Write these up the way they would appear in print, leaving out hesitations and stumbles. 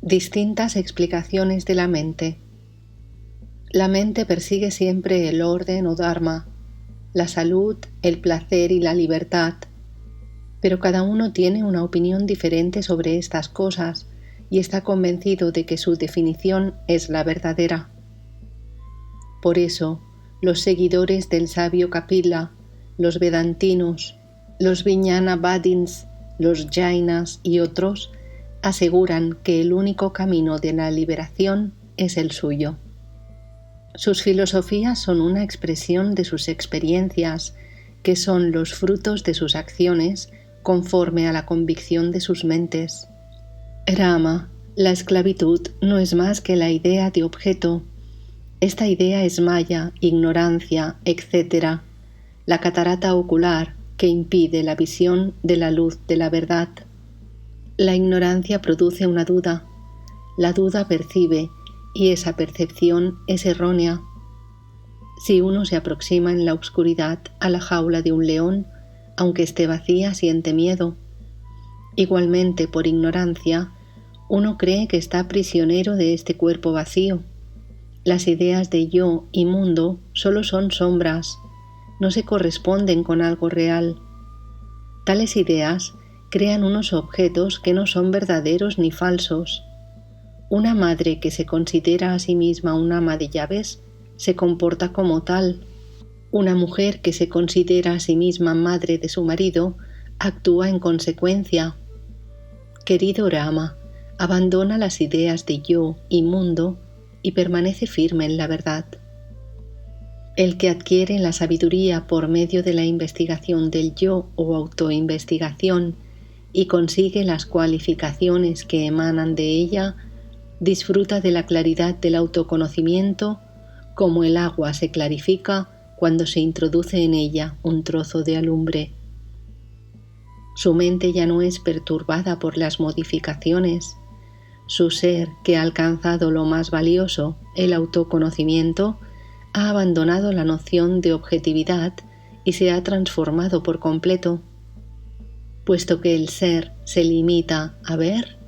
Distintas explicaciones de la mente. La mente persigue siempre el orden o dharma, la salud, el placer y la libertad, pero cada uno tiene una opinión diferente sobre estas cosas y está convencido de que su definición es la verdadera. Por eso, los seguidores del sabio Kapila, los vedantinos, los Vijnanavadins, los Jainas y otros aseguran que el único camino de la liberación es el suyo. Sus filosofías son una expresión de sus experiencias, que son los frutos de sus acciones conforme a la convicción de sus mentes. Rama, la esclavitud no es más que la idea de objeto. Esta idea es maya, ignorancia, etc., la catarata ocular que impide la visión de la luz de la verdad. La ignorancia produce una duda. La duda percibe y esa percepción es errónea. Si uno se aproxima en la oscuridad a la jaula de un león, aunque esté vacía, siente miedo. Igualmente, por ignorancia, uno cree que está prisionero de este cuerpo vacío. Las ideas de yo y mundo solo son sombras, no se corresponden con algo real. Tales ideas crean unos objetos que no son verdaderos ni falsos. Una madre que se considera a sí misma una ama de llaves se comporta como tal. Una mujer que se considera a sí misma madre de su marido actúa en consecuencia. Querido Rama, abandona las ideas de yo y mundo y permanece firme en la verdad. El que adquiere la sabiduría por medio de la investigación del yo o autoinvestigación y consigue las cualificaciones que emanan de ella, disfruta de la claridad del autoconocimiento como el agua se clarifica cuando se introduce en ella un trozo de alumbre. Su mente ya no es perturbada por las modificaciones. Su ser, que ha alcanzado lo más valioso, el autoconocimiento, ha abandonado la noción de objetividad y se ha transformado por completo. Puesto que el ser se limita a ver,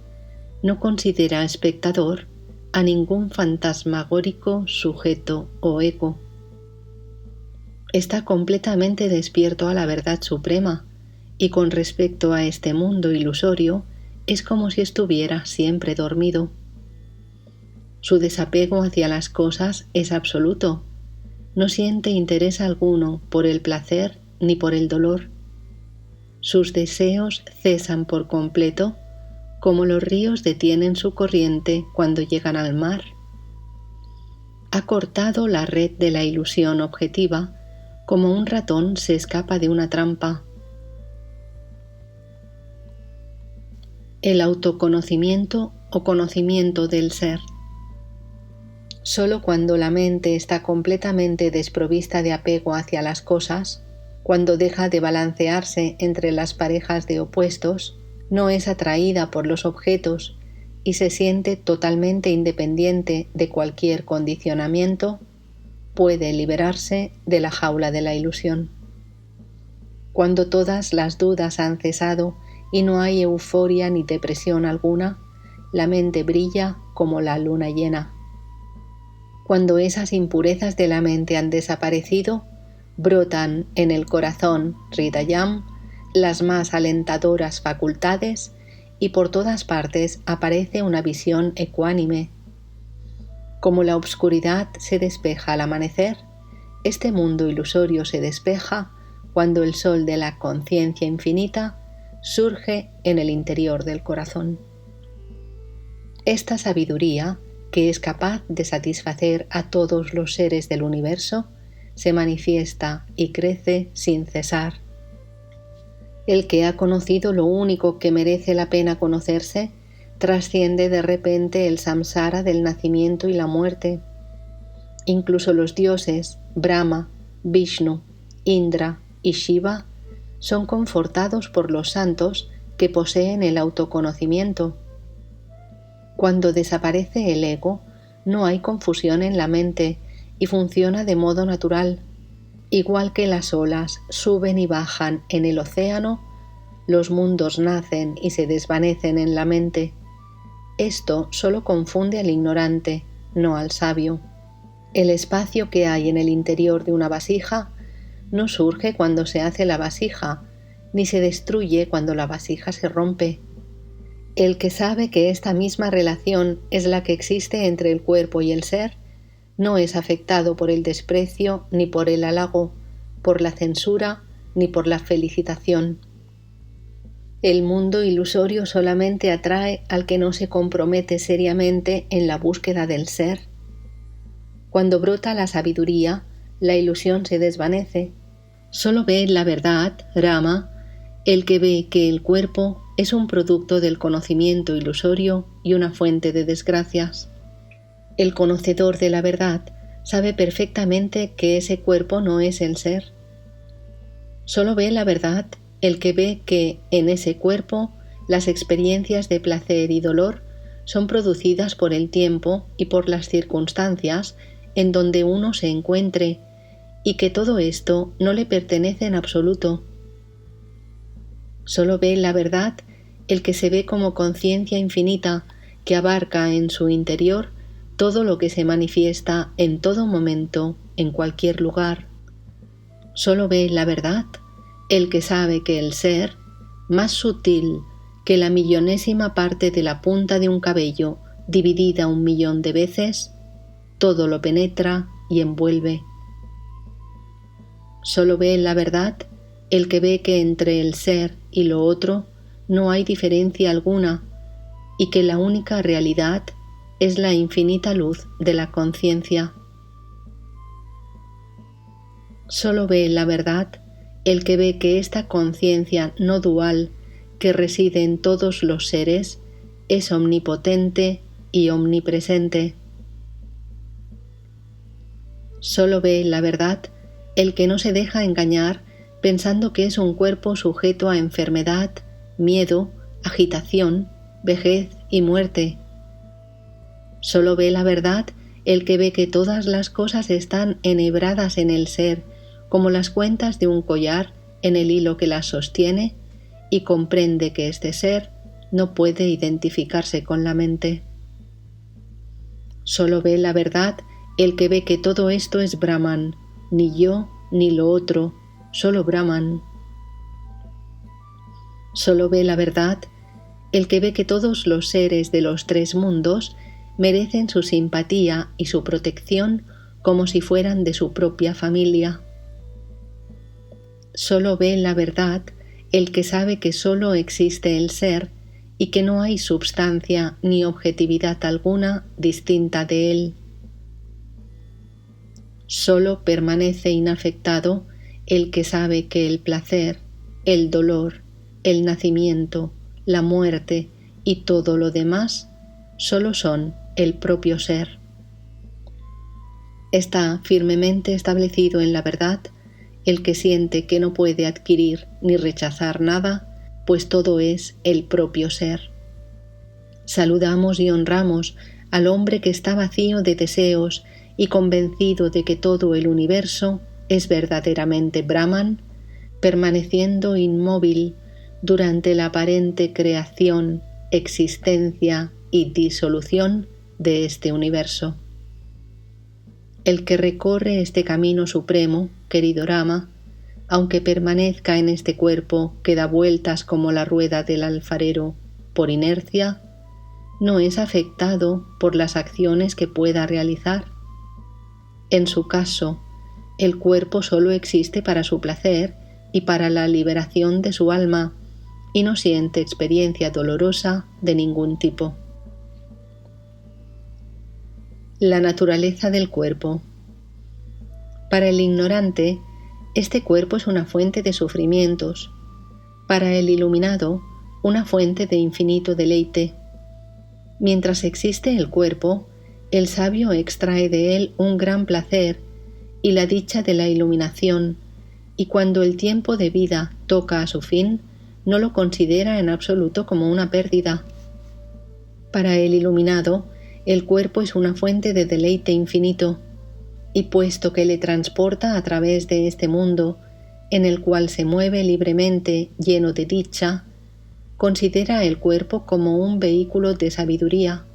no considera espectador a ningún fantasmagórico sujeto o ego. Está completamente despierto a la verdad suprema y con respecto a este mundo ilusorio es como si estuviera siempre dormido. Su desapego hacia las cosas es absoluto. No siente interés alguno por el placer ni por el dolor. Sus deseos cesan por completo, como los ríos detienen su corriente cuando llegan al mar. Ha cortado la red de la ilusión objetiva, como un ratón se escapa de una trampa. El autoconocimiento o conocimiento del ser. Solo cuando la mente está completamente desprovista de apego hacia las cosas, cuando deja de balancearse entre las parejas de opuestos, no es atraída por los objetos y se siente totalmente independiente de cualquier condicionamiento, puede liberarse de la jaula de la ilusión. Cuando todas las dudas han cesado y no hay euforia ni depresión alguna, la mente brilla como la luna llena. Cuando esas impurezas de la mente han desaparecido, brotan en el corazón Hridayam las más alentadoras facultades y por todas partes aparece una visión ecuánime. Como la obscuridad se despeja al amanecer, este mundo ilusorio se despeja cuando el sol de la conciencia infinita surge en el interior del corazón. Esta sabiduría, que es capaz de satisfacer a todos los seres del universo, se manifiesta y crece sin cesar. El que ha conocido lo único que merece la pena conocerse, trasciende de repente el samsara del nacimiento y la muerte. Incluso los dioses, Brahma, Vishnu, Indra y Shiva, son confortados por los santos que poseen el autoconocimiento. Cuando desaparece el ego, no hay confusión en la mente y funciona de modo natural. Igual que las olas suben y bajan en el océano, los mundos nacen y se desvanecen en la mente. esto solo confunde al ignorante, no al sabio. El espacio que hay en el interior de una vasija no surge cuando se hace la vasija, ni se destruye cuando la vasija se rompe. El que sabe que esta misma relación es la que existe entre el cuerpo y el ser, no es afectado por el desprecio ni por el halago, por la censura ni por la felicitación. El mundo ilusorio solamente atrae al que no se compromete seriamente en la búsqueda del ser. Cuando brota la sabiduría, la ilusión se desvanece. Solo ve la verdad, Rama, el que ve que el cuerpo es un producto del conocimiento ilusorio y una fuente de desgracias. El conocedor de la verdad sabe perfectamente que ese cuerpo no es el ser. Solo ve la verdad el que ve que en ese cuerpo las experiencias de placer y dolor son producidas por el tiempo y por las circunstancias en donde uno se encuentre, y que todo esto no le pertenece en absoluto. Solo ve la verdad el que se ve como conciencia infinita que abarca en su interior todo lo que se manifiesta en todo momento, en cualquier lugar. Solo ve la verdad el que sabe que el ser, más sutil que la millonésima parte de la punta de un cabello dividida 1.000.000 de veces, todo lo penetra y envuelve. Solo ve la verdad el que ve que entre el ser y lo otro no hay diferencia alguna y que la única realidad es la infinita luz de la conciencia. Solo ve la verdad el que ve que esta conciencia no dual que reside en todos los seres es omnipotente y omnipresente. Solo ve la verdad el que no se deja engañar pensando que es un cuerpo sujeto a enfermedad, miedo, agitación, vejez y muerte. Solo ve la verdad el que ve que todas las cosas están enhebradas en el ser, como las cuentas de un collar en el hilo que las sostiene, y comprende que este ser no puede identificarse con la mente. Solo ve la verdad el que ve que todo esto es Brahman, ni yo ni lo otro, solo Brahman. Solo ve la verdad el que ve que todos los seres de los 3 mundos merecen su simpatía y su protección como si fueran de su propia familia. Solo ve la verdad el que sabe que solo existe el ser y que no hay substancia ni objetividad alguna distinta de él. Solo permanece inafectado el que sabe que el placer, el dolor, el nacimiento, la muerte y todo lo demás solo son el propio ser. Está firmemente establecido en la verdad el que siente que no puede adquirir ni rechazar nada, pues todo es el propio ser. Saludamos y honramos al hombre que está vacío de deseos y convencido de que todo el universo es verdaderamente Brahman, permaneciendo inmóvil durante la aparente creación, existencia y disolución de este universo. El que recorre este camino supremo, querido Rama, aunque permanezca en este cuerpo que da vueltas como la rueda del alfarero por inercia, no es afectado por las acciones que pueda realizar. En su caso, el cuerpo solo existe para su placer y para la liberación de su alma, y no siente experiencia dolorosa de ningún tipo. La naturaleza del cuerpo. Para el ignorante, este cuerpo es una fuente de sufrimientos. Para el iluminado, una fuente de infinito deleite. Mientras existe el cuerpo, el sabio extrae de él un gran placer y la dicha de la iluminación, y cuando el tiempo de vida toca a su fin, no lo considera en absoluto como una pérdida. Para el iluminado, el cuerpo es una fuente de deleite infinito, y puesto que le transporta a través de este mundo, en el cual se mueve libremente lleno de dicha, considera el cuerpo como un vehículo de sabiduría,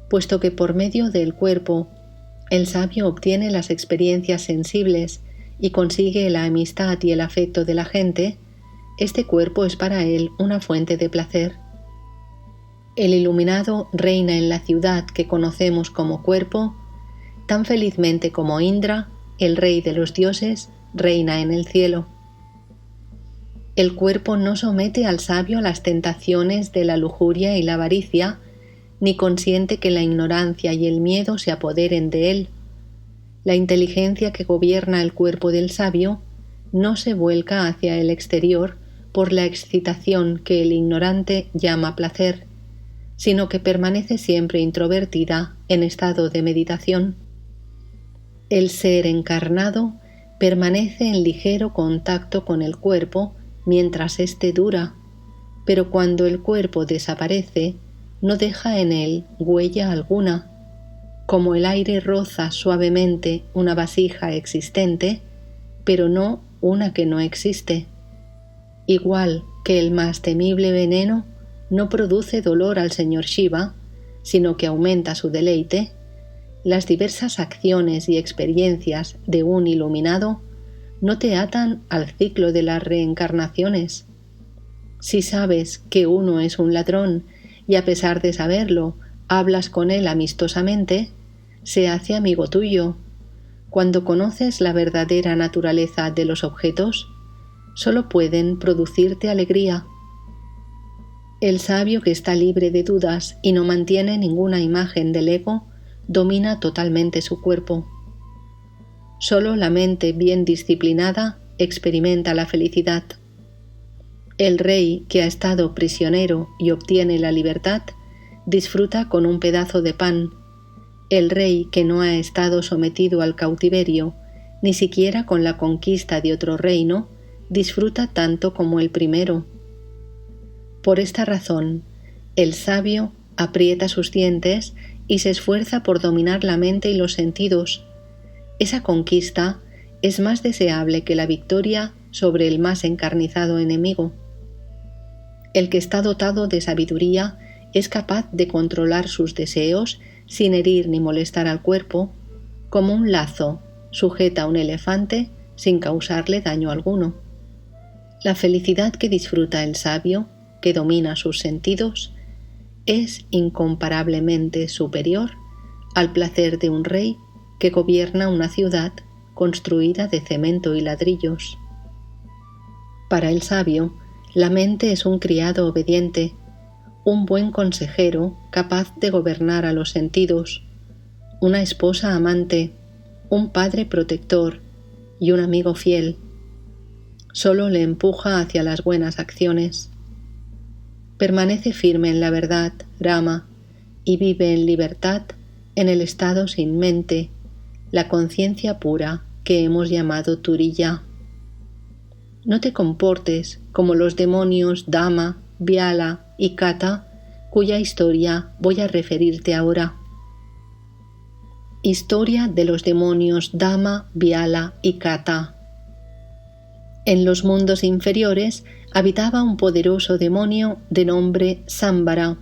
puesto que por medio del cuerpo el sabio obtiene las experiencias sensibles y consigue la amistad y el afecto de la gente. Este cuerpo es para él una fuente de placer. El iluminado reina en la ciudad que conocemos como cuerpo, tan felizmente como Indra, el rey de los dioses, reina en el cielo. El cuerpo no somete al sabio a las tentaciones de la lujuria y la avaricia, ni consiente que la ignorancia y el miedo se apoderen de él. La inteligencia que gobierna el cuerpo del sabio no se vuelca hacia el exterior por la excitación que el ignorante llama placer, sino que permanece siempre introvertida en estado de meditación. El ser encarnado permanece en ligero contacto con el cuerpo mientras éste dura, pero cuando el cuerpo desaparece, no deja en él huella alguna. Como el aire roza suavemente una vasija existente, pero no una que no existe. Igual que el más temible veneno no produce dolor al señor Shiva, sino que aumenta su deleite, las diversas acciones y experiencias de un iluminado no te atan al ciclo de las reencarnaciones. Si sabes que uno es un ladrón y a pesar de saberlo, hablas con él amistosamente, se hace amigo tuyo. Cuando conoces la verdadera naturaleza de los objetos, solo pueden producirte alegría. El sabio que está libre de dudas y no mantiene ninguna imagen del ego, domina totalmente su cuerpo. Solo la mente bien disciplinada experimenta la felicidad. El rey que ha estado prisionero y obtiene la libertad, disfruta con un pedazo de pan. El rey que no ha estado sometido al cautiverio, ni siquiera con la conquista de otro reino, disfruta tanto como el primero. Por esta razón, el sabio aprieta sus dientes y se esfuerza por dominar la mente y los sentidos. Esa conquista es más deseable que la victoria sobre el más encarnizado enemigo. El que está dotado de sabiduría es capaz de controlar sus deseos sin herir ni molestar al cuerpo, como un lazo sujeta a un elefante sin causarle daño alguno. La felicidad que disfruta el sabio, que domina sus sentidos, es incomparablemente superior al placer de un rey que gobierna una ciudad construida de cemento y ladrillos. Para el sabio, la mente es un criado obediente, un buen consejero capaz de gobernar a los sentidos, una esposa amante, un padre protector y un amigo fiel. Solo le empuja hacia las buenas acciones. Permanece firme en la verdad, Rama, y vive en libertad en el estado sin mente, la conciencia pura que hemos llamado Turiya. No te comportes como los demonios Dama, Vyala y Kata, cuya historia voy a referirte ahora. Historia de los demonios Dama, Vyala y Kata. En los mundos inferiores habitaba un poderoso demonio de nombre Sambara.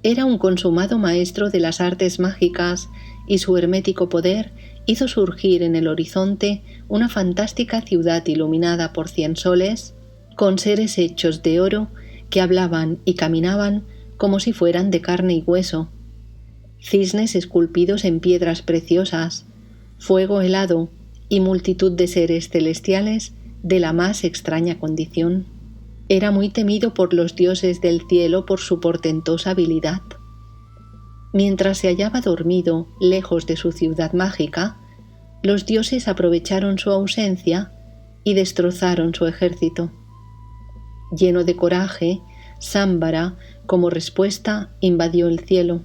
Era un consumado maestro de las artes mágicas y su hermético poder hizo surgir en el horizonte una fantástica ciudad iluminada por 100 soles, con seres hechos de oro que hablaban y caminaban como si fueran de carne y hueso, cisnes esculpidos en piedras preciosas, fuego helado y multitud de seres celestiales de la más extraña condición. Era muy temido por los dioses del cielo por su portentosa habilidad. Mientras se hallaba dormido lejos de su ciudad mágica, los dioses aprovecharon su ausencia y destrozaron su ejército. Lleno de coraje, Sambara, como respuesta, invadió el cielo.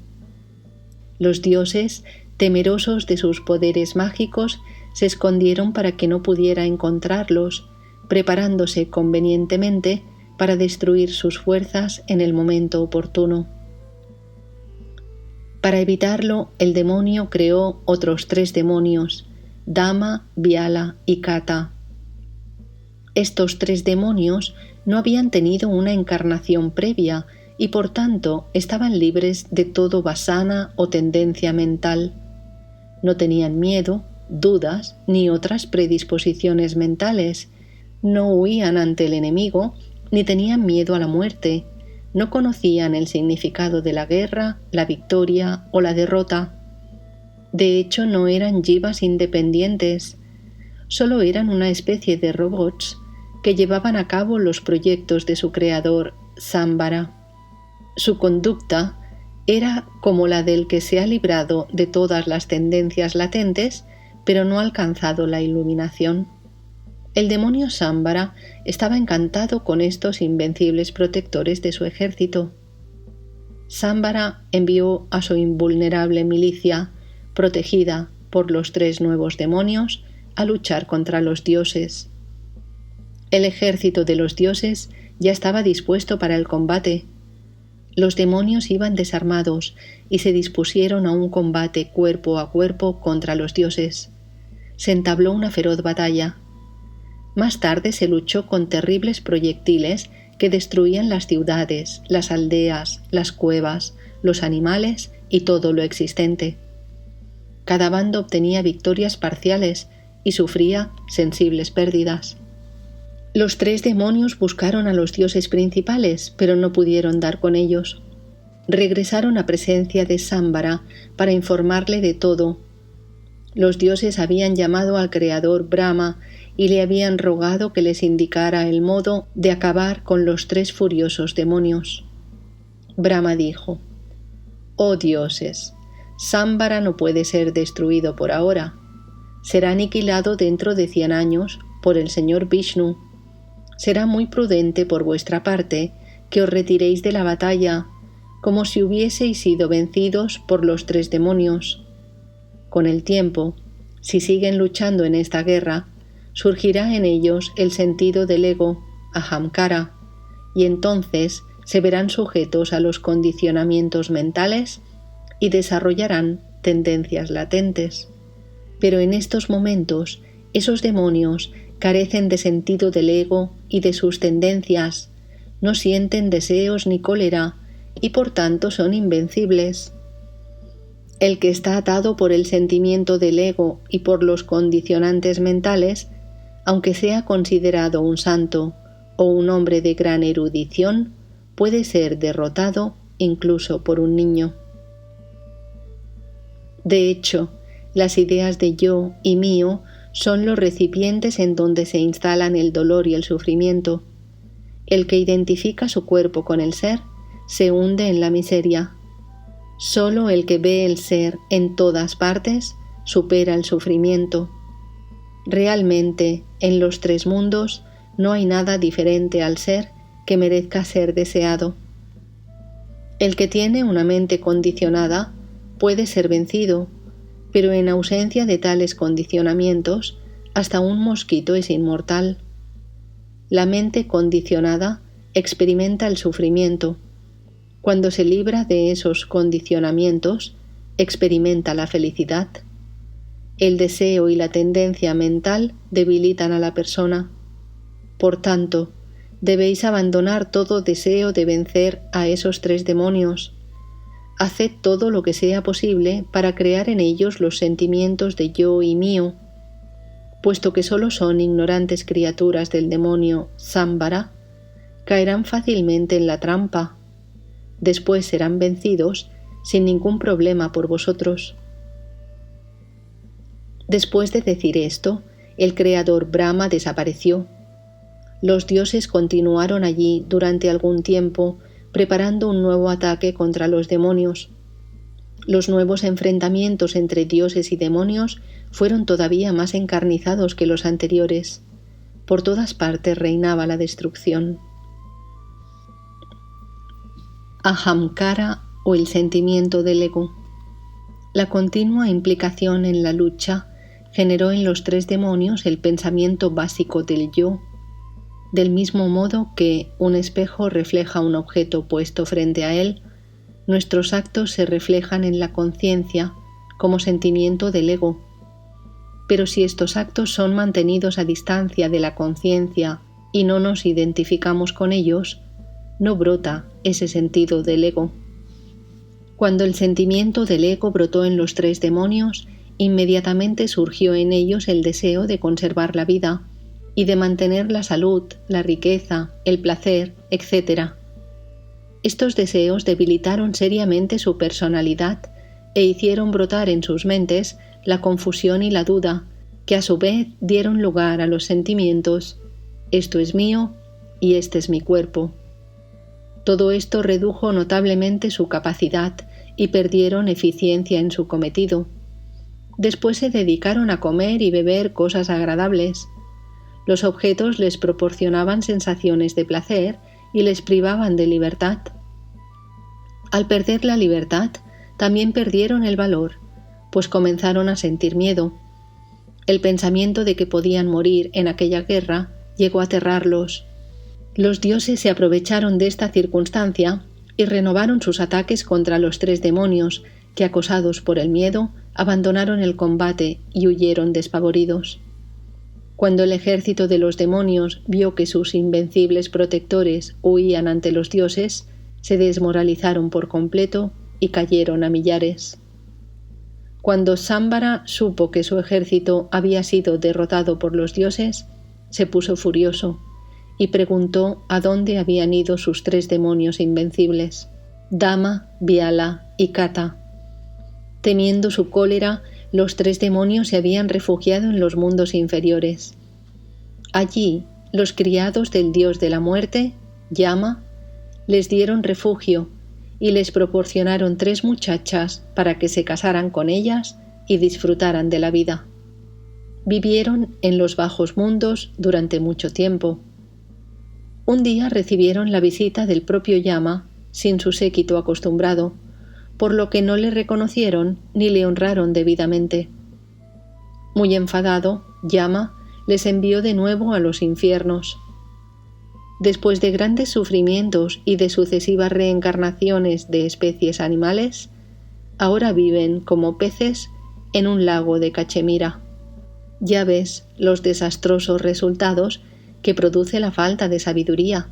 Los dioses, temerosos de sus poderes mágicos, se escondieron para que no pudiera encontrarlos, preparándose convenientemente para destruir sus fuerzas en el momento oportuno. Para evitarlo, el demonio creó otros 3 demonios, Dama, Vyala y Kata. Estos 3 demonios no habían tenido una encarnación previa y por tanto estaban libres de todo vasana o tendencia mental. No tenían miedo, dudas ni otras predisposiciones mentales, no huían ante el enemigo ni tenían miedo a la muerte, no conocían el significado de la guerra, la victoria o la derrota. De hecho, no eran jivas independientes, solo eran una especie de robots que llevaban a cabo los proyectos de su creador, Sambara. Su conducta era como la del que se ha librado de todas las tendencias latentes, pero no ha alcanzado la iluminación. El demonio Sambara estaba encantado con estos invencibles protectores de su ejército. Sambara envió a su invulnerable milicia, protegida por los 3 nuevos demonios, a luchar contra los dioses. El ejército de los dioses ya estaba dispuesto para el combate. Los demonios iban desarmados y se dispusieron a un combate cuerpo a cuerpo contra los dioses. Se entabló una feroz batalla. Más tarde se luchó con terribles proyectiles que destruían las ciudades, las aldeas, las cuevas, los animales y todo lo existente. Cada bando obtenía victorias parciales y sufría sensibles pérdidas. Los 3 demonios buscaron a los dioses principales, pero no pudieron dar con ellos. Regresaron a presencia de Sambara para informarle de todo. Los dioses habían llamado al creador Brahma y le habían rogado que les indicara el modo de acabar con los 3 furiosos demonios. Brahma dijo: «Oh dioses, Sambara no puede ser destruido por ahora. Será aniquilado dentro de 100 años por el señor Vishnu. Será muy prudente por vuestra parte que os retiréis de la batalla, como si hubieseis sido vencidos por los 3 demonios. Con el tiempo, si siguen luchando en esta guerra, surgirá en ellos el sentido del ego, ahamkara, y entonces se verán sujetos a los condicionamientos mentales y desarrollarán tendencias latentes. Pero en estos momentos, esos demonios carecen de sentido del ego y de sus tendencias, no sienten deseos ni cólera y por tanto son invencibles. El que está atado por el sentimiento del ego y por los condicionantes mentales, aunque sea considerado un santo o un hombre de gran erudición, puede ser derrotado incluso por un niño. De hecho, las ideas de yo y mío son los recipientes en donde se instalan el dolor y el sufrimiento. El que identifica su cuerpo con el ser se hunde en la miseria. Solo el que ve el ser en todas partes supera el sufrimiento. Realmente, en los 3 mundos no hay nada diferente al ser que merezca ser deseado. El que tiene una mente condicionada puede ser vencido, pero en ausencia de tales condicionamientos, hasta un mosquito es inmortal. La mente condicionada experimenta el sufrimiento. Cuando se libra de esos condicionamientos, experimenta la felicidad. El deseo y la tendencia mental debilitan a la persona. Por tanto, debéis abandonar todo deseo de vencer a esos 3 demonios. Haced todo lo que sea posible para crear en ellos los sentimientos de yo y mío. Puesto que solo son ignorantes criaturas del demonio Sambara, caerán fácilmente en la trampa. Después serán vencidos sin ningún problema por vosotros. Después de decir esto, el creador Brahma desapareció. Los dioses continuaron allí durante algún tiempo, preparando un nuevo ataque contra los demonios. Los nuevos enfrentamientos entre dioses y demonios fueron todavía más encarnizados que los anteriores. Por todas partes reinaba la destrucción. Ahamkara o el sentimiento del ego. La continua implicación en la lucha generó en los 3 demonios el pensamiento básico del yo. Del mismo modo que un espejo refleja un objeto puesto frente a él, nuestros actos se reflejan en la conciencia como sentimiento del ego. Pero si estos actos son mantenidos a distancia de la conciencia y no nos identificamos con ellos, no brota ese sentido del ego. Cuando el sentimiento del ego brotó en los 3 demonios, inmediatamente surgió en ellos el deseo de conservar la vida y de mantener la salud, la riqueza, el placer, etc. Estos deseos debilitaron seriamente su personalidad e hicieron brotar en sus mentes la confusión y la duda, que a su vez dieron lugar a los sentimientos: esto es mío y este es mi cuerpo. Todo esto redujo notablemente su capacidad y perdieron eficiencia en su cometido. Después se dedicaron a comer y beber cosas agradables. Los objetos les proporcionaban sensaciones de placer y les privaban de libertad. Al perder la libertad, también perdieron el valor, pues comenzaron a sentir miedo. El pensamiento de que podían morir en aquella guerra llegó a aterrarlos. Los dioses se aprovecharon de esta circunstancia y renovaron sus ataques contra los 3 demonios, que, acosados por el miedo, abandonaron el combate y huyeron despavoridos. Cuando el ejército de los demonios vio que sus invencibles protectores huían ante los dioses, se desmoralizaron por completo y cayeron a millares. Cuando Sámbara supo que su ejército había sido derrotado por los dioses, se puso furioso y preguntó a dónde habían ido sus 3 demonios invencibles, Dama, Vyala y Kata. Temiendo su cólera, los 3 demonios se habían refugiado en los mundos inferiores. Allí, los criados del dios de la muerte, Yama, les dieron refugio y les proporcionaron 3 muchachas para que se casaran con ellas y disfrutaran de la vida. Vivieron en los bajos mundos durante mucho tiempo. Un día recibieron la visita del propio Yama sin su séquito acostumbrado, por lo que no le reconocieron ni le honraron debidamente. Muy enfadado, Yama les envió de nuevo a los infiernos. Después de grandes sufrimientos y de sucesivas reencarnaciones de especies animales, ahora viven como peces en un lago de Cachemira. Ya ves los desastrosos resultados que produce la falta de sabiduría.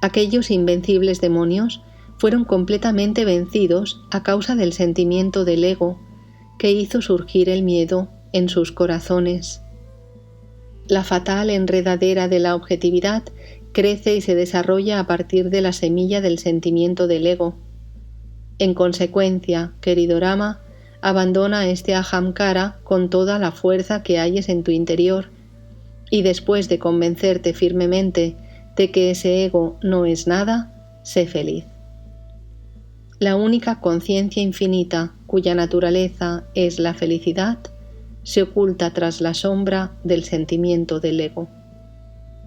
Aquellos invencibles demonios fueron completamente vencidos a causa del sentimiento del ego que hizo surgir el miedo en sus corazones. La fatal enredadera de la objetividad crece y se desarrolla a partir de la semilla del sentimiento del ego. En consecuencia, querido Rama, abandona este ahamkara con toda la fuerza que halles en tu interior, y después de convencerte firmemente de que ese ego no es nada, sé feliz. La única conciencia infinita, cuya naturaleza es la felicidad, se oculta tras la sombra del sentimiento del ego.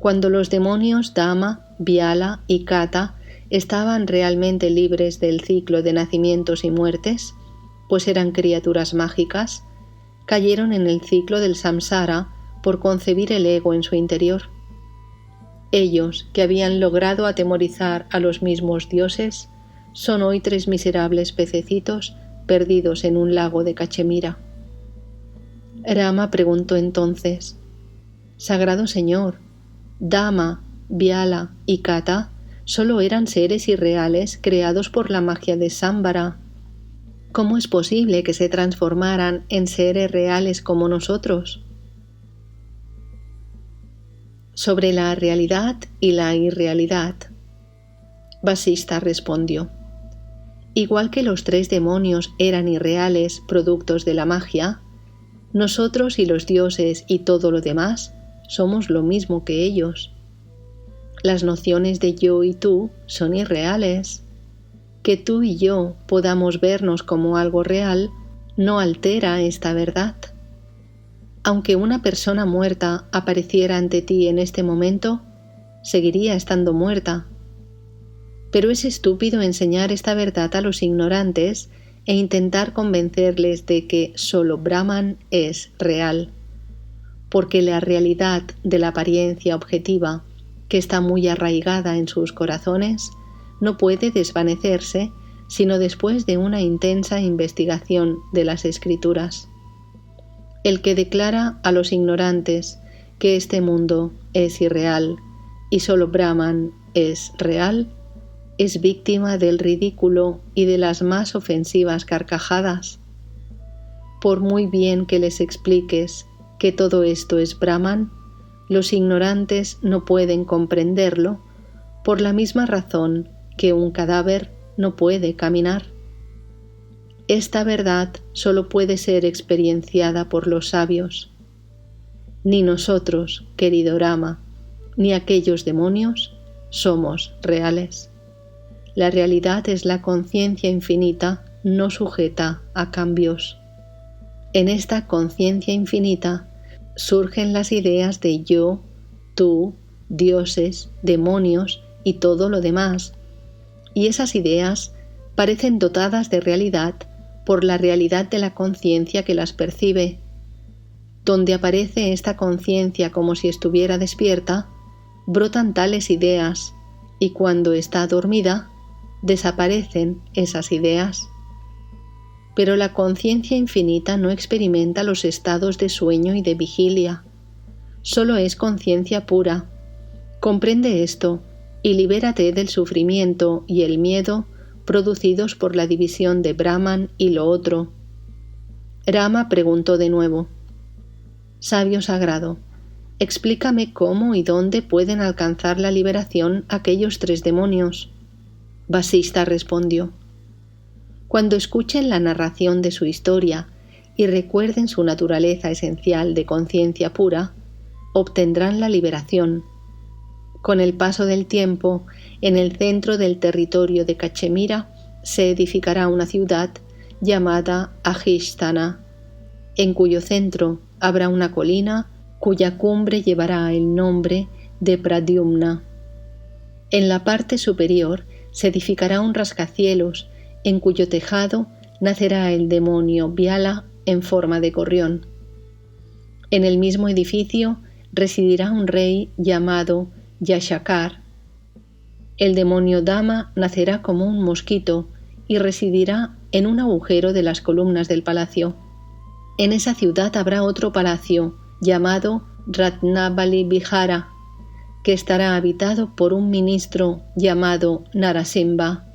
Cuando los demonios Dama, Vyala y Kata estaban realmente libres del ciclo de nacimientos y muertes, pues eran criaturas mágicas, cayeron en el ciclo del samsara por concebir el ego en su interior. Ellos, que habían logrado atemorizar a los mismos dioses, son hoy 3 miserables pececitos perdidos en un lago de Cachemira. Rama preguntó entonces: Sagrado Señor, Dama, Vyala y Kata solo eran seres irreales creados por la magia de Sámbara. ¿Cómo es posible que se transformaran en seres reales como nosotros? Sobre la realidad y la irrealidad, Vasista respondió: igual que los 3 demonios eran irreales, productos de la magia, nosotros y los dioses y todo lo demás somos lo mismo que ellos. Las nociones de yo y tú son irreales. Que tú y yo podamos vernos como algo real no altera esta verdad. Aunque una persona muerta apareciera ante ti en este momento, seguiría estando muerta. Pero es estúpido enseñar esta verdad a los ignorantes e intentar convencerles de que solo Brahman es real, porque la realidad de la apariencia objetiva, que está muy arraigada en sus corazones, no puede desvanecerse sino después de una intensa investigación de las Escrituras. El que declara a los ignorantes que este mundo es irreal y solo Brahman es real, es víctima del ridículo y de las más ofensivas carcajadas. Por muy bien que les expliques que todo esto es Brahman, los ignorantes no pueden comprenderlo por la misma razón que un cadáver no puede caminar. Esta verdad solo puede ser experienciada por los sabios. Ni nosotros, querido Rama, ni aquellos demonios somos reales. La realidad es la conciencia infinita no sujeta a cambios. En esta conciencia infinita surgen las ideas de yo, tú, dioses, demonios y todo lo demás, y esas ideas parecen dotadas de realidad por la realidad de la conciencia que las percibe. Donde aparece esta conciencia como si estuviera despierta, brotan tales ideas, y cuando está dormida, desaparecen esas ideas. Pero la conciencia infinita no experimenta los estados de sueño y de vigilia. Solo es conciencia pura. Comprende esto y libérate del sufrimiento y el miedo producidos por la división de Brahman y lo otro. Rama preguntó de nuevo: Sabio sagrado, explícame cómo y dónde pueden alcanzar la liberación aquellos 3 demonios. Vasista respondió: Cuando escuchen la narración de su historia y recuerden su naturaleza esencial de conciencia pura, obtendrán la liberación. Con el paso del tiempo, en el centro del territorio de Cachemira se edificará una ciudad llamada Ahisthana, en cuyo centro habrá una colina cuya cumbre llevará el nombre de Pradyumna. En la parte superior se edificará un rascacielos en cuyo tejado nacerá el demonio Vyala en forma de gorrión. En el mismo edificio residirá un rey llamado Yashakar. El demonio Dama nacerá como un mosquito y residirá en un agujero de las columnas del palacio. En esa ciudad habrá otro palacio llamado Ratnavali Vihara, que estará habitado por un ministro llamado Narasimha.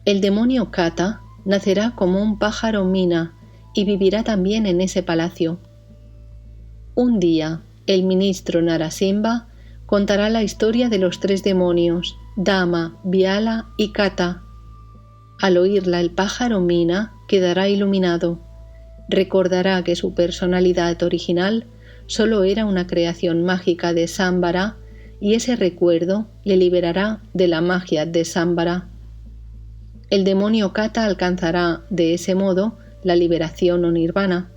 El demonio Kata nacerá como un pájaro mina y vivirá también en ese palacio. Un día, el ministro Narasimha contará la historia de los 3 demonios, Dama, Vyala y Kata. Al oírla, el pájaro mina quedará iluminado. Recordará que su personalidad original solo era una creación mágica de Sambhara y ese recuerdo le liberará de la magia de Sambhara. El demonio Kata alcanzará, de ese modo, la liberación o nirvana.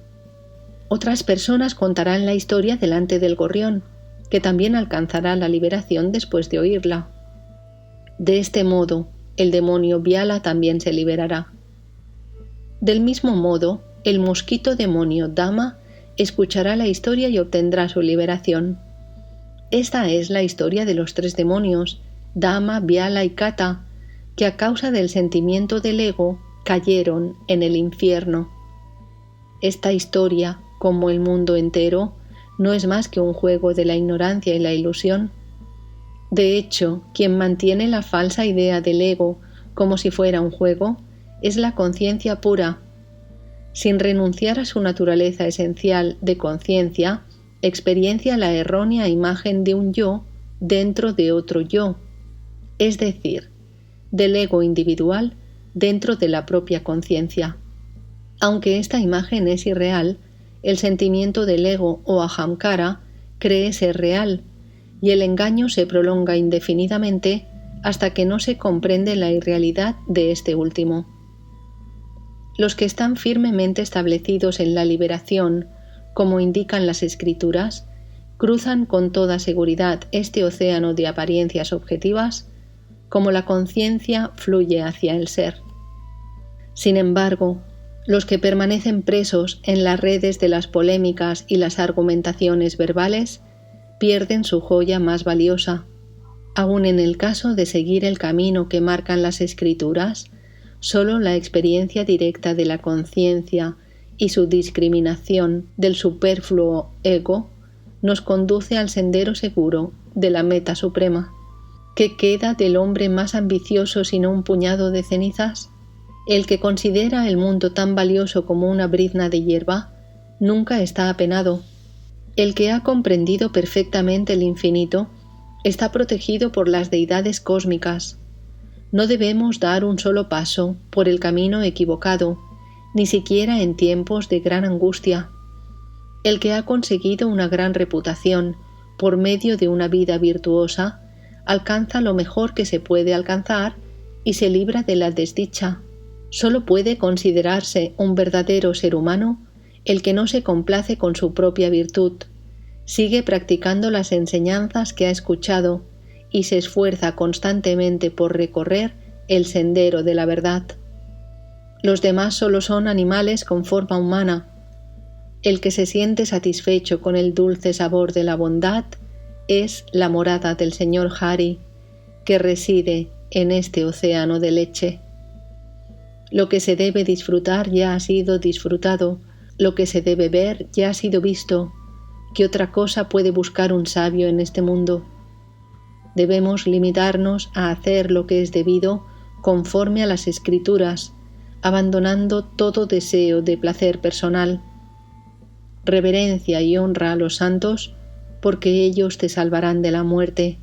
Otras personas contarán la historia delante del gorrión, que también alcanzará la liberación después de oírla. De este modo, el demonio Vyala también se liberará. Del mismo modo, el mosquito demonio Dama escuchará la historia y obtendrá su liberación. Esta es la historia de los 3 demonios, Dama, Vyala y Kata, que a causa del sentimiento del ego cayeron en el infierno. Esta historia, como el mundo entero, no es más que un juego de la ignorancia y la ilusión. De hecho, quien mantiene la falsa idea del ego como si fuera un juego es la conciencia pura. Sin renunciar a su naturaleza esencial de conciencia, experiencia la errónea imagen de un yo dentro de otro yo, es decir, del ego individual dentro de la propia conciencia. Aunque esta imagen es irreal, el sentimiento del ego o ahamkara cree ser real y el engaño se prolonga indefinidamente hasta que no se comprende la irrealidad de este último. Los que están firmemente establecidos en la liberación, como indican las escrituras, cruzan con toda seguridad este océano de apariencias objetivas como la conciencia fluye hacia el ser. Sin embargo, los que permanecen presos en las redes de las polémicas y las argumentaciones verbales pierden su joya más valiosa. Aun en el caso de seguir el camino que marcan las escrituras, solo la experiencia directa de la conciencia y su discriminación del superfluo ego nos conduce al sendero seguro de la meta suprema. ¿Qué queda del hombre más ambicioso sino un puñado de cenizas? El que considera el mundo tan valioso como una brizna de hierba, nunca está apenado. El que ha comprendido perfectamente el infinito, está protegido por las deidades cósmicas. No debemos dar un solo paso por el camino equivocado, ni siquiera en tiempos de gran angustia. El que ha conseguido una gran reputación por medio de una vida virtuosa, alcanza lo mejor que se puede alcanzar y se libra de la desdicha. Solo puede considerarse un verdadero ser humano el que no se complace con su propia virtud, sigue practicando las enseñanzas que ha escuchado y se esfuerza constantemente por recorrer el sendero de la verdad. Los demás solo son animales con forma humana. El que se siente satisfecho con el dulce sabor de la bondad es la morada del señor Hari, que reside en este océano de leche. Lo que se debe disfrutar ya ha sido disfrutado, lo que se debe ver ya ha sido visto. ¿Qué otra cosa puede buscar un sabio en este mundo? Debemos limitarnos a hacer lo que es debido conforme a las Escrituras, abandonando todo deseo de placer personal. Reverencia y honra a los santos, porque ellos te salvarán de la muerte.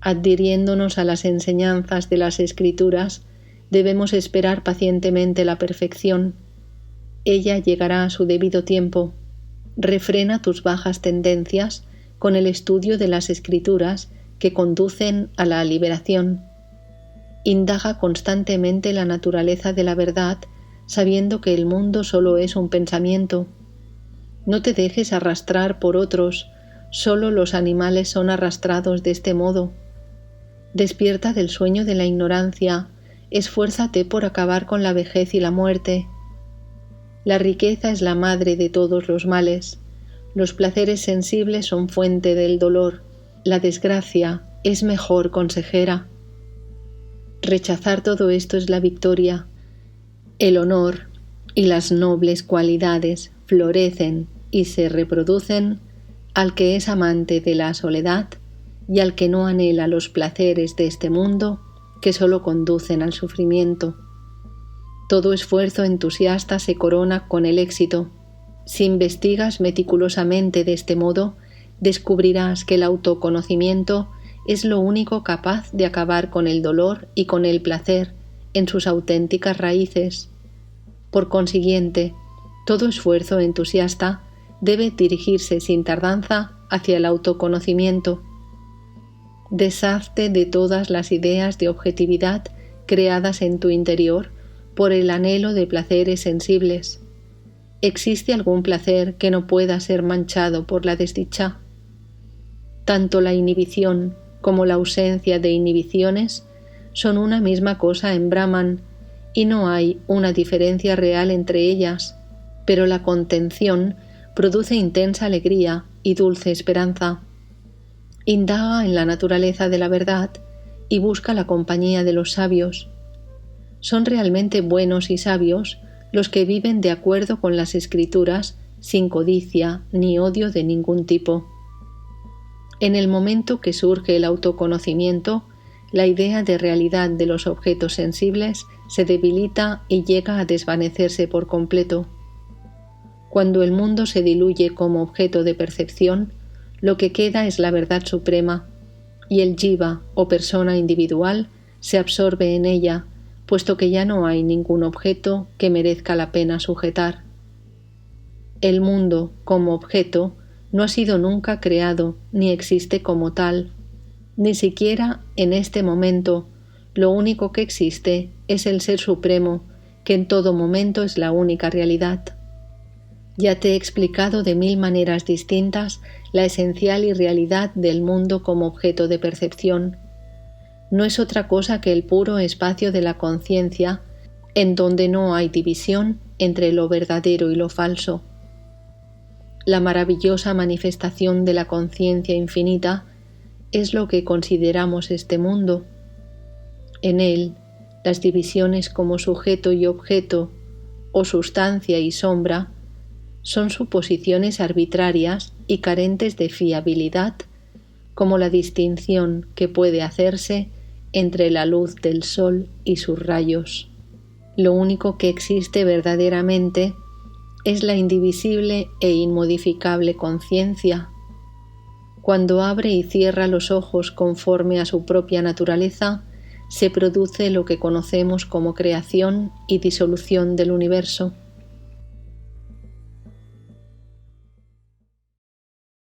Adhiriéndonos a las enseñanzas de las Escrituras, debemos esperar pacientemente la perfección. Ella llegará a su debido tiempo. Refrena tus bajas tendencias con el estudio de las Escrituras que conducen a la liberación. Indaga constantemente la naturaleza de la verdad, sabiendo que el mundo solo es un pensamiento. No te dejes arrastrar por otros, solo los animales son arrastrados de este modo. Despierta del sueño de la ignorancia, esfuérzate por acabar con la vejez y la muerte. La riqueza es la madre de todos los males. Los placeres sensibles son fuente del dolor. La desgracia es mejor consejera. Rechazar todo esto es la victoria. El honor y las nobles cualidades florecen y se reproducen al que es amante de la soledad y al que no anhela los placeres de este mundo que solo conducen al sufrimiento. Todo esfuerzo entusiasta se corona con el éxito. Si investigas meticulosamente de este modo, descubrirás que el autoconocimiento es lo único capaz de acabar con el dolor y con el placer en sus auténticas raíces. Por consiguiente, todo esfuerzo entusiasta debe dirigirse sin tardanza hacia el autoconocimiento. Deshazte de todas las ideas de objetividad creadas en tu interior por el anhelo de placeres sensibles. ¿Existe algún placer que no pueda ser manchado por la desdicha? Tanto la inhibición como la ausencia de inhibiciones son una misma cosa en Brahman y no hay una diferencia real entre ellas, pero la contención produce intensa alegría y dulce esperanza. Indaga en la naturaleza de la verdad y busca la compañía de los sabios. Son realmente buenos y sabios los que viven de acuerdo con las Escrituras sin codicia ni odio de ningún tipo. En el momento que surge el autoconocimiento, la idea de realidad de los objetos sensibles se debilita y llega a desvanecerse por completo. Cuando el mundo se diluye como objeto de percepción, lo que queda es la verdad suprema, y el jiva o persona individual se absorbe en ella, puesto que ya no hay ningún objeto que merezca la pena sujetar. El mundo, como objeto, no ha sido nunca creado ni existe como tal. Ni siquiera en este momento, lo único que existe es el Ser Supremo, que en todo momento es la única realidad. Ya te he explicado de 1000 maneras distintas la esencial irrealidad del mundo como objeto de percepción. No es otra cosa que el puro espacio de la conciencia, en donde no hay división entre lo verdadero y lo falso. La maravillosa manifestación de la conciencia infinita es lo que consideramos este mundo. En él, las divisiones como sujeto y objeto, o sustancia y sombra, son suposiciones arbitrarias y carentes de fiabilidad, como la distinción que puede hacerse entre la luz del sol y sus rayos. Lo único que existe verdaderamente es la indivisible e inmodificable conciencia. Cuando abre y cierra los ojos conforme a su propia naturaleza, se produce lo que conocemos como creación y disolución del universo.